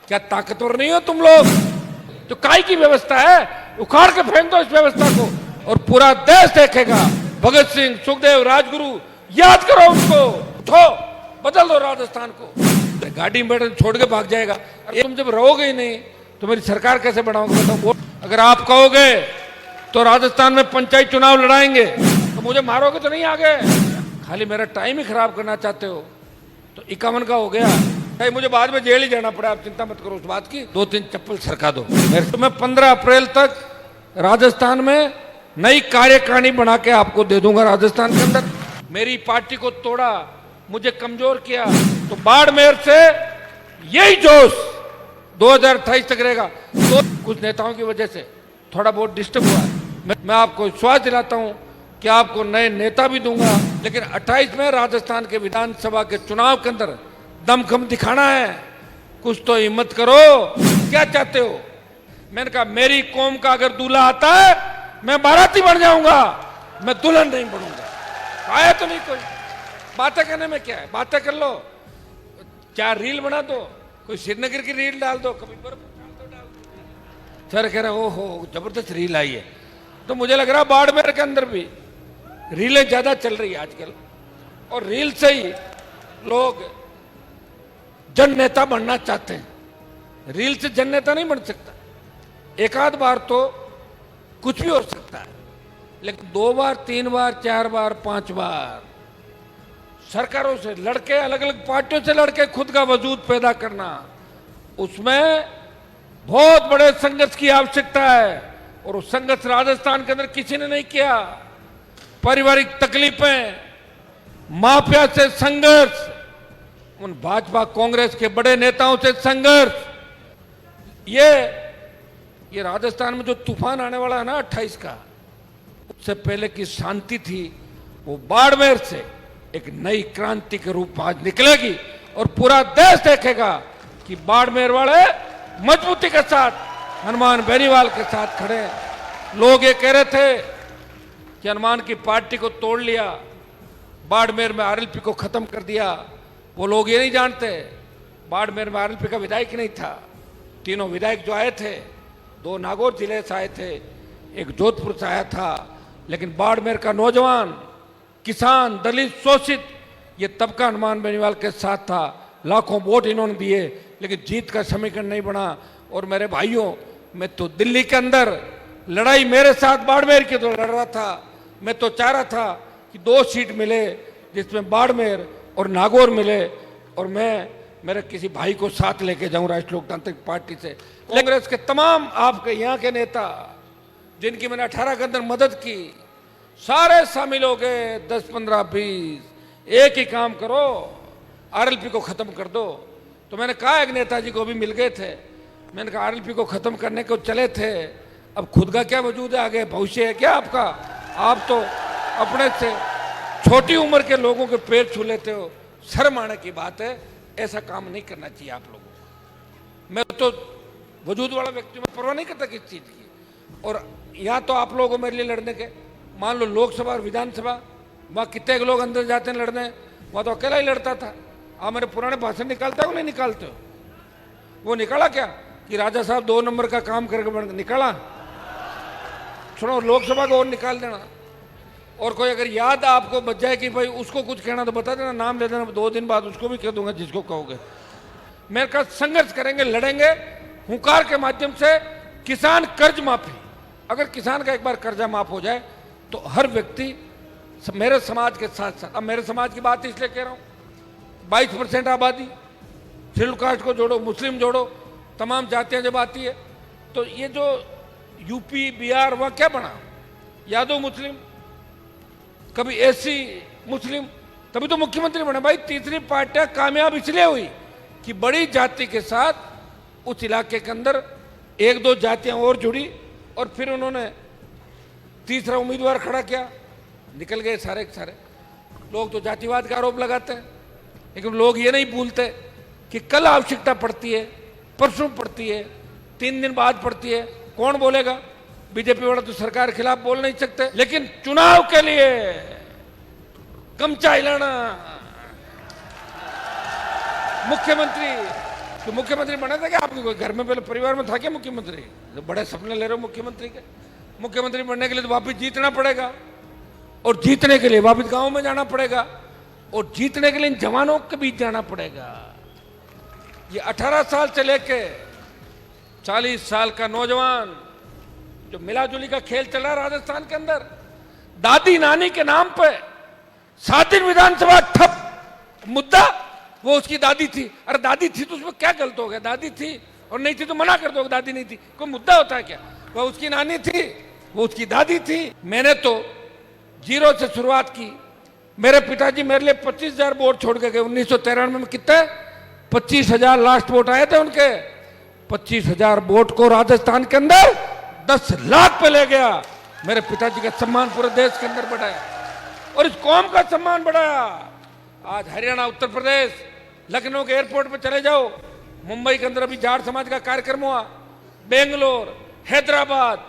क्या ताकतवर नहीं हो तुम लोग? तो काय की व्यवस्था है? उखाड़ के फेंक दो इस व्यवस्था को और पूरा देश देखेगा। भगत सिंह, सुखदेव, राजगुरु, याद करो उनको, उठो, बदल दो राजस्थान को। गाड़ी में बैठे छोड़ के भाग जाएगा। अरे तुम जब रहोगे ही नहीं तो मेरी सरकार कैसे बनाओगे? बताओ। अगर आप कहोगे तो राजस्थान में पंचायत चुनाव लड़ाएंगे तो मुझे मारोगे तो नहीं आगे? खाली मेरा टाइम ही खराब करना चाहते हो तो 51 का हो गया। भाई मुझे बाद में जेल ही जाना पड़ा, आप चिंता मत करो उस बात की। 2-3 चप्पल सरका दो। मैं 15 अप्रैल तक राजस्थान में नई कार्यकारिणी बना के आपको दे दूंगा। राजस्थान के अंदर मेरी पार्टी को तोड़ा, मुझे कमजोर किया, तो बाड़मेर से यही जोश 2028 तक रहेगा। तो कुछ नेताओं की वजह से थोड़ा बहुत डिस्टर्ब हुआ है। मैं आपको विश्वास दिलाता हूं कि आपको नए नेता भी दूंगा, लेकिन 28 में राजस्थान के विधानसभा के चुनाव के अंदर दमखम दिखाना है। कुछ तो हिम्मत करो। क्या चाहते हो? मैंने कहा मेरी कौम का अगर दूल्हा आता है मैं बाराती बन जाऊंगा, मैं दुल्हन नहीं बनूंगा। आया तो नहीं कोई। बातें करने में क्या है? बातें कर लो, 4 रील बना दो, कोई श्रीनगर की रील डाल दो, कभी बर्फ डाल दो। सर कह रहे ओहो जबरदस्त रील आई है। तो मुझे लग रहा बाड़मेर के अंदर भी रीलें ज्यादा चल रही है आजकल, और रील से ही लोग जन नेता बनना चाहते हैं। रील से जन नेता नहीं बन सकता। एक आध बार तो कुछ भी हो सकता है, लेकिन 2 बार 3 बार 4 बार 5 बार सरकारों से लड़के, अलग अलग पार्टियों से लड़के खुद का वजूद पैदा करना, उसमें बहुत बड़े संघर्ष की आवश्यकता है। और उस संघर्ष राजस्थान के अंदर किसी ने नहीं किया। पारिवारिक तकलीफें, माफिया से संघर्ष, उन भाजपा कांग्रेस के बड़े नेताओं से संघर्ष, ये राजस्थान में जो तूफान आने वाला है ना 28 का, उससे पहले की शांति थी, वो बाड़मेर से एक नई क्रांति के रूप में आज निकलेगी। और पूरा देश देखेगा कि बाड़मेर वाले मजबूती के साथ हनुमान बेनीवाल के साथ खड़े हैं। लोग ये कह रहे थे कि हनुमान की पार्टी को तोड़ लिया, बाड़मेर में आरएलपी को खत्म कर दिया। वो लोग ये नहीं जानते बाड़मेर में आरएलपी का विधायक नहीं था। 3 विधायक जो आए थे, 2 नागौर जिले से आए थे, एक जोधपुर से आया था, लेकिन बाड़मेर का नौजवान, किसान, दलित, शोषित, ये तबका हनुमान बेनीवाल के साथ था। लाखों वोट इन्होंने दिए, लेकिन जीत का समीकरण नहीं बना। और मेरे भाइयों, मैं तो दिल्ली के अंदर लड़ाई मेरे साथ बाड़मेर की तो लड़ रहा था। मैं तो चाह रहा था कि 2 सीट मिले, जिसमें बाड़मेर और नागौर मिले, और मैं मेरे किसी भाई को साथ लेके जाऊं राष्ट्रीय लोकतांत्रिक पार्टी से। कांग्रेस के तमाम आपके यहाँ के नेता, जिनकी मैंने 18 के अंदर मदद की, सारे शामिल हो गए। 10, 15, 20। एक ही काम करो, आरएलपी को खत्म कर दो। तो मैंने कहा, एक नेताजी को भी मिल गए थे, मैंने कहा आरएलपी को खत्म करने को चले थे, अब खुद का क्या वजूद है? आगे भविष्य है क्या आपका? आप तो अपने से छोटी उम्र के लोगों के पैर छू लेते हो। शर्म आने की बात है, ऐसा काम नहीं करना चाहिए आप लोगों को। मैं तो वजूद वाला व्यक्ति, मैं परवाह नहीं करता किस चीज की। और यहाँ तो आप लोगों को मेरे लिए लड़ने के, मान लो लोकसभा और विधानसभा, वहाँ कितने लोग अंदर जाते हैं लड़ने, वहाँ तो अकेला ही लड़ता था। आप मेरे पुराने भाषण निकालते हो नहीं निकालते हो? वो निकाला क्या कि राजा साहब 2 नंबर का काम करके निकाला? सुनो, लोकसभा को और निकाल देना। और कोई अगर याद आपको बच जाए कि भाई उसको कुछ कहना तो बता देना, नाम ले देना, 2 दिन बाद उसको भी कह दूंगा जिसको कहोगे। मेरे का संघर्ष करेंगे, लड़ेंगे हुंकार के माध्यम से। किसान कर्ज माफी, अगर किसान का एक बार कर्जा माफ हो जाए तो हर व्यक्ति मेरे समाज के साथ साथ, अब मेरे समाज की बात इसलिए कह रहा हूँ, 22% आबादी, शेड्यूल कास्ट को जोड़ो, मुस्लिम जोड़ो, तमाम जातियां जब आती है, तो ये जो यूपी बिहार वहाँ क्या बना? यादव मुस्लिम, कभी एससी मुस्लिम, तभी तो मुख्यमंत्री बने। भाई तीसरी पार्टियां कामयाब इसलिए हुई कि बड़ी जाति के साथ उस इलाके के अंदर 1-2 जातियां और जुड़ी, और फिर उन्होंने तीसरा उम्मीदवार खड़ा किया, निकल गए सारे के सारे। लोग तो जातिवाद का आरोप लगाते हैं, लेकिन लोग ये नहीं भूलते कि कल आवश्यकता पड़ती है, परसों पड़ती है, 3 दिन बाद पड़ती है। कौन बोलेगा? बीजेपी वाला तो सरकार के खिलाफ बोल नहीं सकते, लेकिन चुनाव के लिए गमछा हिलाना, मुख्यमंत्री कि मुख्यमंत्री बना था क्या आपके कोई घर में पहले परिवार में था क्या मुख्यमंत्री? तो बड़े सपने ले रहे हो मुख्यमंत्री के। मुख्यमंत्री बनने के लिए तो वापिस जीतना पड़ेगा, और जीतने के लिए वापिस गांव में जाना पड़ेगा, और जीतने के लिए इन जवानों के बीच जाना पड़ेगा। ये 18 साल से लेके 40 साल का नौजवान जो मिलाजुली का खेल चला राजस्थान के अंदर, दादी नानी के नाम पे 7 दिन विधानसभा ठप। मुद्दा वो उसकी दादी थी। अरे दादी थी तो उसमें क्या गलत हो गया? दादी थी और नहीं थी तो मना कर दो, दादी नहीं थी, कोई मुद्दा होता है क्या? वो उसकी नानी थी, वो उसकी दादी थी। मैंने तो 0 से शुरुआत की। मेरे पिताजी मेरे लिए 25,000 वोट छोड़ के गए 1993 में। कितने? 25,000 लास्ट वोट आए थे उनके। 25,000 वोट को राजस्थान के अंदर 10 लाख पे ले गया। मेरे पिताजी का सम्मान पूरे देश के अंदर बढ़ाया और इस कौम का सम्मान बढ़ाया। आज हरियाणा, उत्तर प्रदेश, लखनऊ के एयरपोर्ट पे चले जाओ, मुंबई के अंदर अभी जाट समाज का कार्यक्रम हुआ, बेंगलोर, हैदराबाद,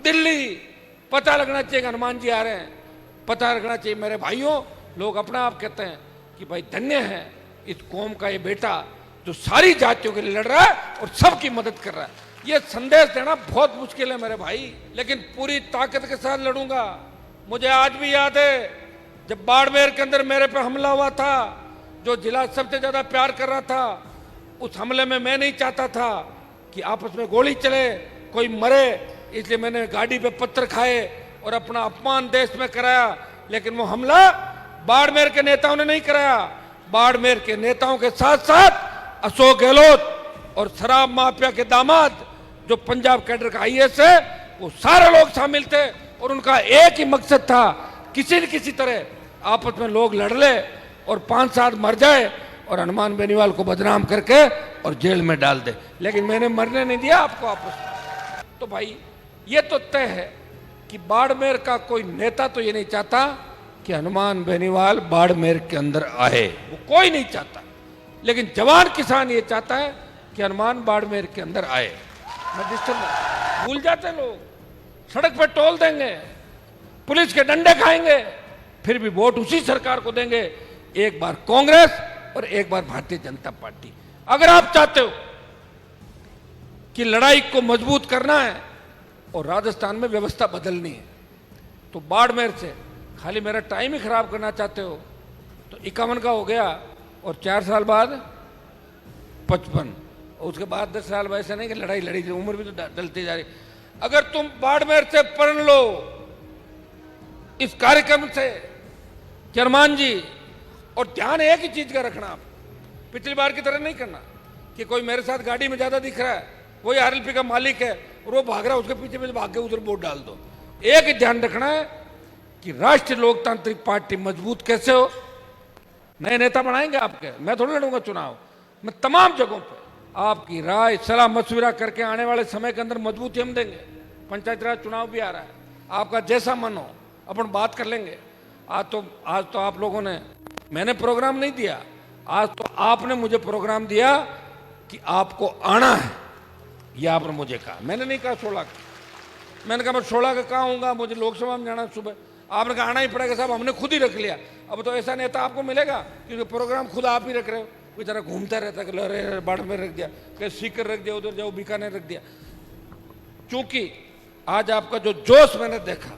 दिल्ली, पता लगना चाहिए कि हनुमान जी आ रहे हैं। पता लगना चाहिए मेरे भाइयों, लोग अपना आप कहते हैं कि भाई धन्य है इस कौम का ये बेटा जो सारी जातियों के लिए लड़ रहा है और सबकी मदद कर रहा है। ये संदेश देना बहुत मुश्किल है मेरे भाई, लेकिन पूरी ताकत के साथ लड़ूंगा। मुझे आज भी याद है जब बाड़मेर के अंदर मेरे पे हमला हुआ था, जो जिला सबसे ज्यादा प्यार कर रहा था, उस हमले में मैं नहीं चाहता था कि आपस में गोली चले, कोई मरे, इसलिए मैंने गाड़ी पे पत्थर खाए और अपना अपमान देश में कराया। लेकिन वो हमला बाड़मेर के नेताओं ने नहीं कराया। बाड़मेर के नेताओं के साथ साथ अशोक गहलोत और शराब माफिया के दामाद जो पंजाब कैडर का IAS है, वो सारे लोग शामिल थे और उनका एक ही मकसद था, किसी न किसी तरह आपस में लोग लड़ ले और 5-7 मर जाए और हनुमान बेनीवाल को बदनाम करके और जेल में डाल दे। लेकिन मैंने मरने नहीं दिया आपको आपस में। तो भाई ये तो तय है कि बाड़मेर का कोई नेता तो ये नहीं चाहता कि हनुमान बेनीवाल बाड़मेर के अंदर आए, वो कोई नहीं चाहता। लेकिन जवान किसान ये चाहता है कि हनुमान बाड़मेर के अंदर आए। भूल जाते लोग, सड़क पर टोल देंगे, पुलिस के डंडे खाएंगे, फिर भी वोट उसी सरकार को देंगे, एक बार कांग्रेस और एक बार भारतीय जनता पार्टी। अगर आप चाहते हो कि लड़ाई को मजबूत करना है और राजस्थान में व्यवस्था बदलनी है, तो बाड़मेर से खाली मेरा टाइम ही खराब करना चाहते हो तो 51 का हो गया और 4 साल बाद 55, और उसके बाद 10 साल वैसे नहीं कि लड़ाई लड़ी, उम्र भी तो डलती जा रही। अगर तुम बाड़मेर से पढ़ लो इस कार्यक्रम से हनुमान जी, और ध्यान एक ही चीज का रखना, आप पिछली बार की तरह नहीं करना कि कोई मेरे साथ गाड़ी में ज्यादा दिख रहा है, वही RLP का मालिक है और वो भाग रहा है, उसके पीछे पीछे भाग के उधर वोट डाल दो। एक ही ध्यान रखना है कि राष्ट्रीय लोकतांत्रिक पार्टी मजबूत कैसे हो। नए नेता बनाएंगे आपके, मैं थोड़ी लड़ूंगा चुनाव, मैं तमाम जगहों पर आपकी राय सलाह मशविरा करके आने वाले समय के अंदर मजबूती हम देंगे। पंचायत राज चुनाव भी आ रहा है, आपका जैसा मन हो अपन बात कर लेंगे। आज तो आप लोगों ने, मैंने प्रोग्राम नहीं दिया, आज तो आपने मुझे प्रोग्राम दिया कि आपको आना है, ये आपने मुझे कहा। मैंने नहीं कहा 16 का, मैंने कहा मैं 16 का कहाँ हूँगा, मुझे लोकसभा में जाना सुबह। आपने कहा आना ही पड़ेगा साहब, हमने खुद ही रख लिया। अब तो ऐसा नेता आपको मिलेगा क्योंकि प्रोग्राम खुद आप ही रख रहे हो। बेचारा घूमता रहता है, अरे बाड़मेर रख दिया, कहीं सीकर रख दिया, उधर जाओ बीकानेर रख दिया। क्योंकि आज आपका जो जोश मैंने देखा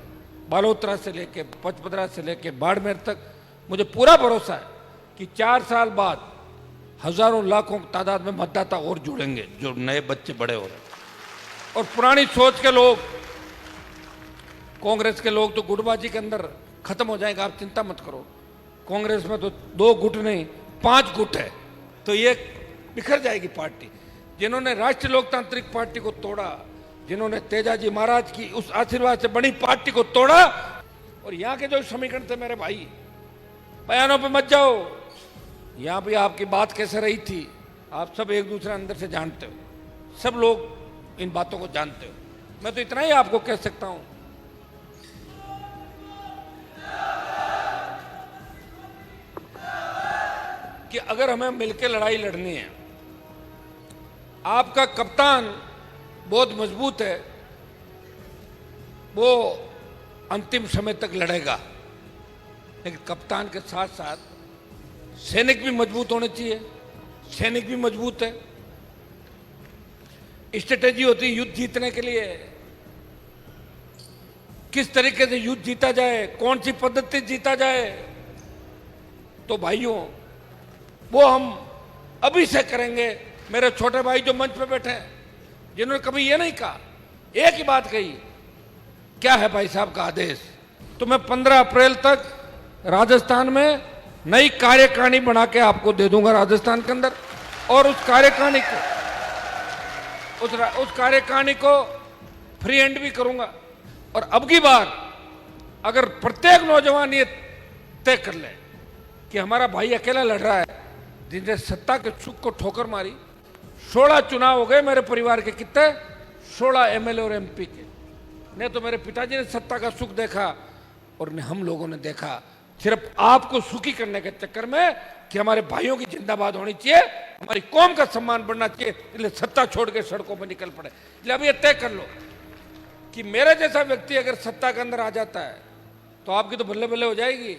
बालोतरा से लेके पचपदरा से लेके बाड़मेर तक, मुझे पूरा भरोसा है कि 4 साल बाद हजारों लाखों तादाद में मतदाता और जुड़ेंगे, जो नए बच्चे बड़े हो रहे हैं। और पुरानी सोच के लोग, कांग्रेस के लोग तो गुटबाजी के अंदर खत्म हो जाएगा, आप चिंता मत करो। कांग्रेस में तो 2 गुट नहीं 5 गुट है, तो ये बिखर जाएगी पार्टी। जिन्होंने राष्ट्रीय लोकतांत्रिक पार्टी को तोड़ा, जिन्होंने तेजाजी महाराज की उस आशीर्वाद से बनी पार्टी को तोड़ा, और यहाँ के जो समीकरण थे मेरे भाई, बयानों पे मत जाओ, यहाँ भी आपकी बात कैसे रही थी, आप सब एक दूसरे अंदर से जानते हो, सब लोग इन बातों को जानते हो। मैं तो इतना ही आपको कह सकता हूं कि अगर हमें मिलकर लड़ाई लड़नी है, आपका कप्तान बहुत मजबूत है, वो अंतिम समय तक लड़ेगा, लेकिन कप्तान के साथ साथ सैनिक भी मजबूत होने चाहिए। सैनिक भी मजबूत है, स्ट्रेटेजी होती है युद्ध जीतने के लिए। किस तरीके से युद्ध जीता जाए, कौन सी पद्धति जीता जाए। तो भाइयों, वो हम अभी से करेंगे। मेरे छोटे भाई जो मंच पे बैठे हैं, जिन्होंने कभी ये नहीं कहा, एक ही बात कही, क्या है भाई साहब का आदेश। तो मैं 15 अप्रैल तक राजस्थान में नई कार्यकारिणी बना के आपको दे दूंगा राजस्थान के अंदर, और उस कार्यकारिणी को फ्री हैंड भी करूंगा। और अब की बार अगर प्रत्येक नौजवान ये तय कर ले कि हमारा भाई अकेला लड़ रहा है, जिनसे सत्ता के सुख को ठोकर मारी। 16 चुनाव हो गए मेरे परिवार के, कितने 16 एमएलए और एमपी के। नहीं तो मेरे पिताजी ने सत्ता का सुख देखा और हम लोगों ने देखा सिर्फ आपको सुखी करने के चक्कर में कि हमारे भाइयों की जिंदाबाद होनी चाहिए, हमारी कौम का सम्मान बढ़ना चाहिए, इसलिए सत्ता छोड़ के सड़कों पर निकल पड़े। इसलिए अब ये तय कर लो कि मेरे जैसा व्यक्ति अगर सत्ता के अंदर आ जाता है तो आपकी तो बल्ले बल्ले हो जाएगी।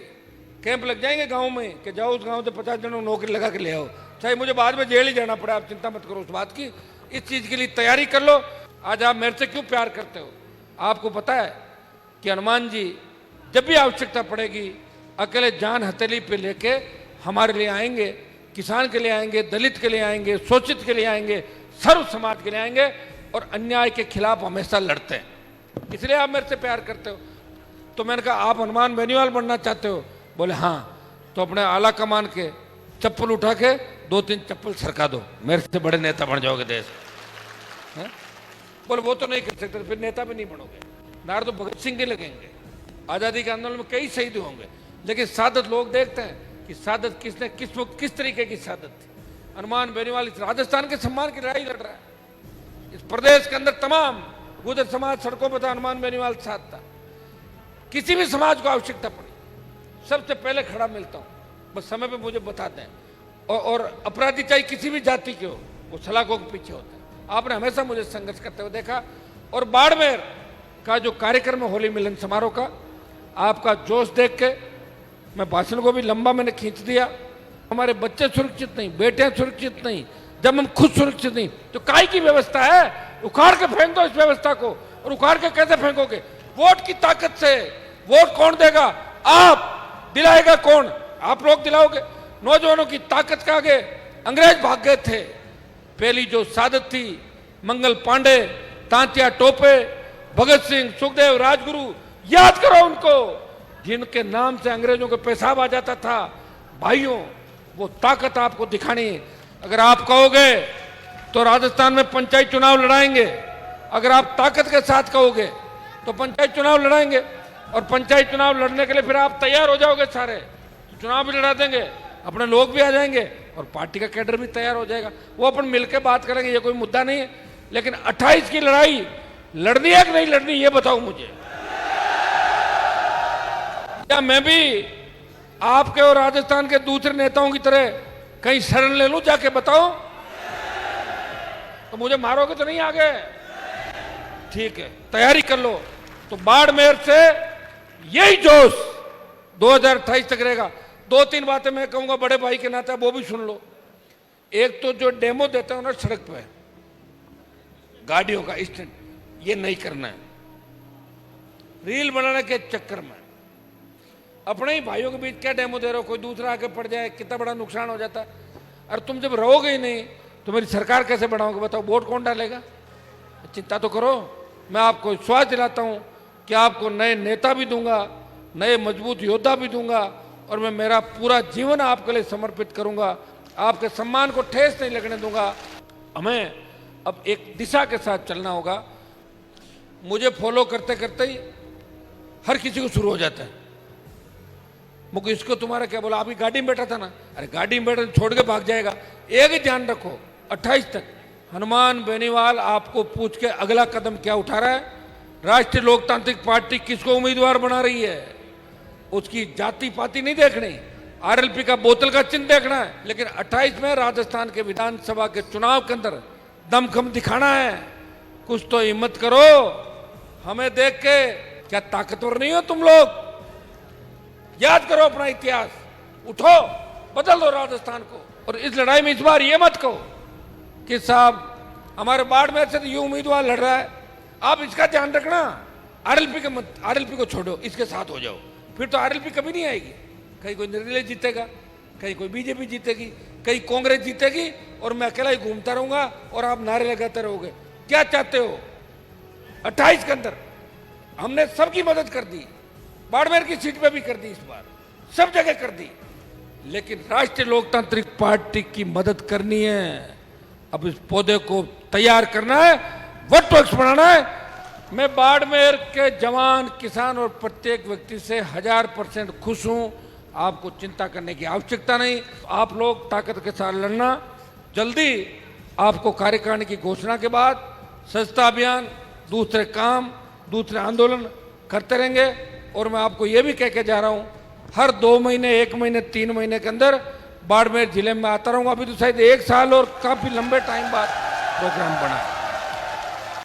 कैंप लग जाएंगे गांव में कि जाओ उस गांव से 50 जनों को नौकरी लगा के ले आओ, चाहे मुझे बाद में जेल ही जाना पड़े, आप चिंता मत करो उस बात की। इस चीज के लिए तैयारी कर लो। आज आप मेरे से क्यों प्यार करते हो? आपको पता है कि हनुमान जी जब भी आवश्यकता पड़ेगी अकेले जान हथेली पे लेके हमारे लिए आएंगे, किसान के लिए आएंगे, दलित के लिए आएंगे, शोषित के लिए आएंगे, सर्व समाज के लिए आएंगे और अन्याय के खिलाफ हमेशा लड़ते हैं। इसलिए आप मेरे से प्यार करते हो। तो मैंने कहा आप हनुमान बेनीवाल बनना चाहते हो? बोले हाँ। तो अपने आला कमान के चप्पल उठा के 2-3 चप्पल सरका दो, मेरे से बड़े नेता बन जाओगे देश। बोले वो तो नहीं कर सकते, फिर नेता भी नहीं बनोगे। नार तो भगत सिंह के लगेंगे, आज़ादी के आंदोलन में कई शहीद होंगे, लेकिन सादत लोग देखते हैं कि सादत किसने किस तरीके की सादत थी। हनुमान बेनीवाल इस राजस्थान के सम्मान की लड़ाई लड़ रहा है। इस प्रदेश के अंदर तमाम गुर्जर समाज सड़कों पर था, हनुमान बेनीवाल साथ था। किसी भी समाज को आवश्यकता पड़ी सबसे पहले खड़ा मिलता हूं, बस समय पे मुझे बता दें। और अपराधी चाहे किसी भी जाति के हो, वो सलाखों के पीछे होता है। आपने हमेशा मुझे संघर्ष करते हुए देखा। और बाड़मेर का जो कार्यक्रम है होली मिलन समारोह का, आपका जोश देख के मैं भाषण को भी लंबा मैंने खींच दिया। हमारे बच्चे सुरक्षित नहीं, बेटियां सुरक्षित नहीं, जब हम खुद सुरक्षित नहीं तो काय की व्यवस्था है? उखाड़ के फेंक दो इस व्यवस्था को। और उखाड़ के कैसे फेंकोगे? वोट की ताकत से। वोट कौन देगा? आप। दिलाएगा कौन? आप लोग दिलाओगे। नौजवानों की ताकत के आगे अंग्रेज भाग गए थे। पहली जो सादत थी, मंगल पांडे, तांतिया टोपे, भगत सिंह, सुखदेव, राजगुरु, याद करो उनको, जिनके नाम से अंग्रेजों को पेशाब आ जाता था। भाइयों, वो ताकत आपको दिखानी है। अगर आप कहोगे तो राजस्थान में पंचायत चुनाव लड़ाएंगे। अगर आप ताकत के साथ कहोगे तो पंचायत चुनाव लड़ाएंगे। और पंचायत चुनाव लड़ने के लिए फिर आप तैयार हो जाओगे सारे, तो चुनाव भी लड़ा देंगे, अपने लोग भी आ जाएंगे और पार्टी का कैडर भी तैयार हो जाएगा। वो अपन मिलकर बात करेंगे, ये कोई मुद्दा नहीं है। लेकिन 28 की लड़ाई लड़नी है कि नहीं लड़नी, ये बताओ मुझे। क्या मैं भी आपके और राजस्थान के दूसरे नेताओं की तरह कहीं शरण ले लूं जाके? बताओ। तो मुझे मारोगे तो नहीं आगे? ठीक है, तैयारी कर लो। तो बाड़मेर से यही जोश 2028 तक रहेगा। 2-3 बातें मैं कहूंगा बड़े भाई के नाते, वो भी सुन लो। एक तो जो डेमो देते हो ना सड़क पे गाड़ियों का स्टैंड, ये नहीं करना है। रील बनाने के चक्कर में अपने ही भाइयों के बीच क्या डेमो दे रहे हो? कोई दूसरा आके पड़ जाए, कितना बड़ा नुकसान हो जाता है। और तुम जब रहोगे ही नहीं तो मेरी सरकार कैसे बनाओगे? बताओ, वोट कौन डालेगा? चिंता तो करो। मैं आपको विश्वास दिलाता हूं कि आपको नए नेता भी दूंगा, नए मजबूत योद्धा भी दूंगा, और मैं मेरा पूरा जीवन आपके लिए समर्पित करूंगा। आपके सम्मान को ठेस नहीं लगने दूंगा। हमें अब एक दिशा के साथ चलना होगा। मुझे फॉलो करते करते ही हर किसी को शुरू हो जाता है, मुझे इसको तुम्हारा क्या बोला? अभी गाड़ी में बैठा था ना, अरे गाड़ी में बैठा छोड़ के भाग जाएगा। एक ही ध्यान रखो, 28 तक हनुमान बेनीवाल आपको पूछ के अगला कदम क्या उठा रहा है। राष्ट्रीय लोकतांत्रिक पार्टी किसको उम्मीदवार बना रही है, उसकी जाति पाति नहीं देखनी, आरएलपी का बोतल का चिन्ह देखना है। लेकिन 28 में राजस्थान के विधानसभा के चुनाव के अंदर दमखम दिखाना है। कुछ तो हिम्मत करो, हमें देख के क्या ताकतवर नहीं हो तुम लोग? याद करो अपना इतिहास, उठो, बदल दो राजस्थान को। और इस लड़ाई में इस बार ये मत कहो कि साहब हमारे बाड़मेर से तो ये उम्मीदवार लड़ रहा है, आप इसका ध्यान रखना। आरएलपी को छोड़ो, इसके साथ हो जाओ, फिर तो आरएलपी कभी नहीं आएगी। कहीं कोई निर्दलीय जीतेगा, कहीं कोई बीजेपी जीतेगी, कहीं कांग्रेस जीतेगी, और मैं अकेला ही घूमता रहूंगा और आप नारे लगाते रहोगे। क्या चाहते हो? 28 के अंदर हमने सबकी मदद कर दी, बाड़मेर की सीट पे भी कर दी, इस बार सब जगह कर दी, लेकिन राष्ट्रीय लोकतांत्रिक पार्टी की मदद करनी है। अब इस पौधे को तैयार करना है, वट वृक्ष बनाना है। मैं बाड़मेर के जवान, किसान और प्रत्येक व्यक्ति से 1000% खुश हूं। आपको चिंता करने की आवश्यकता नहीं। आप लोग ताकत के साथ लड़ना। जल्दी आपको कार्यकारिणी की घोषणा के बाद स्वच्छता अभियान, दूसरे काम, दूसरे आंदोलन करते रहेंगे। और मैं आपको ये भी कह के जा रहा हूं, हर 2 महीने, 1 महीने, 3 महीने के अंदर बाड़मेर जिले में आता रहूंगा। अभी तो शायद 1 साल और काफी लंबे टाइम बाद प्रोग्राम बना है।